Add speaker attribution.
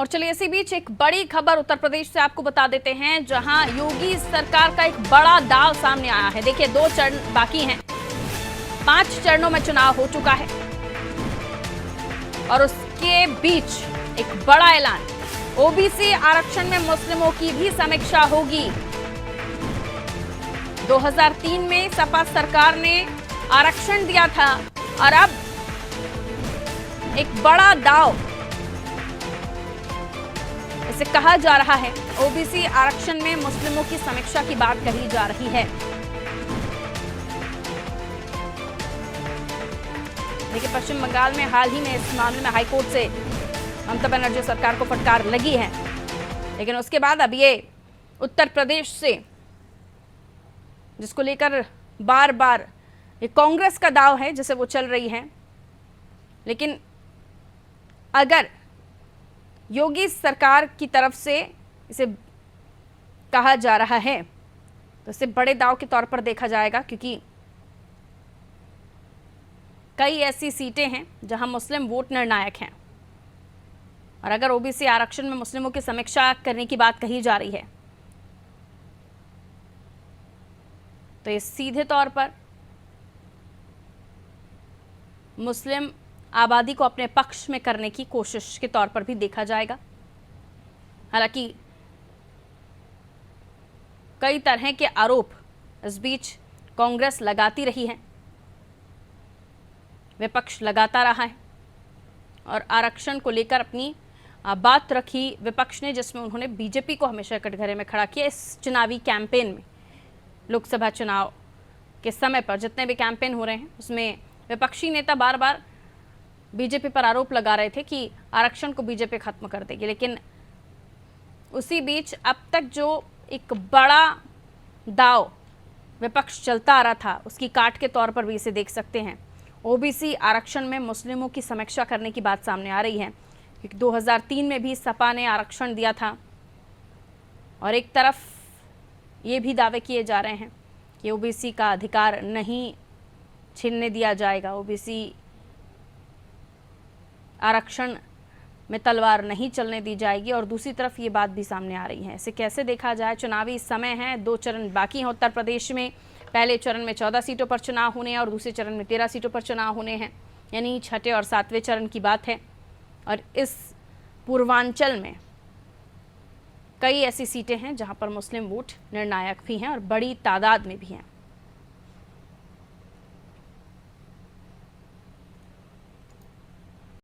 Speaker 1: और चलिए इसी बीच एक बड़ी खबर उत्तर प्रदेश से आपको बता देते हैं, जहां योगी सरकार का एक बड़ा दांव सामने आया है। देखिए 2 चरण बाकी हैं, 5 चरणों में चुनाव हो चुका है और उसके बीच एक बड़ा ऐलान, ओबीसी आरक्षण में मुस्लिमों की भी समीक्षा होगी। 2003 में सपा सरकार ने आरक्षण दिया था और अब एक बड़ा दांव इसे कहा जा रहा है। ओबीसी आरक्षण में मुस्लिमों की समीक्षा की बात कही जा रही है। देखिए पश्चिम बंगाल में हाल ही में इस मामले में हाईकोर्ट से ममता बनर्जी सरकार को फटकार लगी है, लेकिन उसके बाद अब ये उत्तर प्रदेश से, जिसको लेकर बार बार ये कांग्रेस का दाव है जिसे वो चल रही है, लेकिन अगर योगी सरकार की तरफ से इसे कहा जा रहा है तो इसे बड़े दाव के तौर पर देखा जाएगा, क्योंकि कई ऐसी सीटें हैं जहां मुस्लिम वोट निर्णायक हैं और अगर ओबीसी आरक्षण में मुस्लिमों की समीक्षा करने की बात कही जा रही है तो ये सीधे तौर पर मुस्लिम आबादी को अपने पक्ष में करने की कोशिश के तौर पर भी देखा जाएगा। हालांकि कई तरह के आरोप इस बीच कांग्रेस लगाती रही है, विपक्ष लगाता रहा है और आरक्षण को लेकर अपनी बात रखी विपक्ष ने, जिसमें उन्होंने बीजेपी को हमेशा कटघरे में खड़ा किया। इस चुनावी कैंपेन में, लोकसभा चुनाव के समय पर जितने भी कैंपेन हो रहे हैं उसमें विपक्षी नेता बार बार बीजेपी पर आरोप लगा रहे थे कि आरक्षण को बीजेपी खत्म कर देगी, लेकिन उसी बीच अब तक जो एक बड़ा दाव विपक्ष चलता आ रहा था उसकी काट के तौर पर भी इसे देख सकते हैं। ओबीसी आरक्षण में मुस्लिमों की समीक्षा करने की बात सामने आ रही है, क्योंकि 2003 में भी सपा ने आरक्षण दिया था और एक तरफ ये भी दावे किए जा रहे हैं कि ओबीसी का अधिकार नहीं छीनने दिया जाएगा, ओबीसी आरक्षण में तलवार नहीं चलने दी जाएगी, और दूसरी तरफ ये बात भी सामने आ रही है। इसे कैसे देखा जाए? चुनावी समय है, 2 चरण बाकी हैं उत्तर प्रदेश में। पहले चरण में 14 सीटों पर चुनाव होने हैं और दूसरे चरण में 13 सीटों पर चुनाव होने हैं, यानी छठे और 7वें चरण की बात है। और इस पूर्वांचल में कई ऐसी सीटें हैं जहां पर मुस्लिम वोट निर्णायक भी हैं और बड़ी तादाद में भी हैं।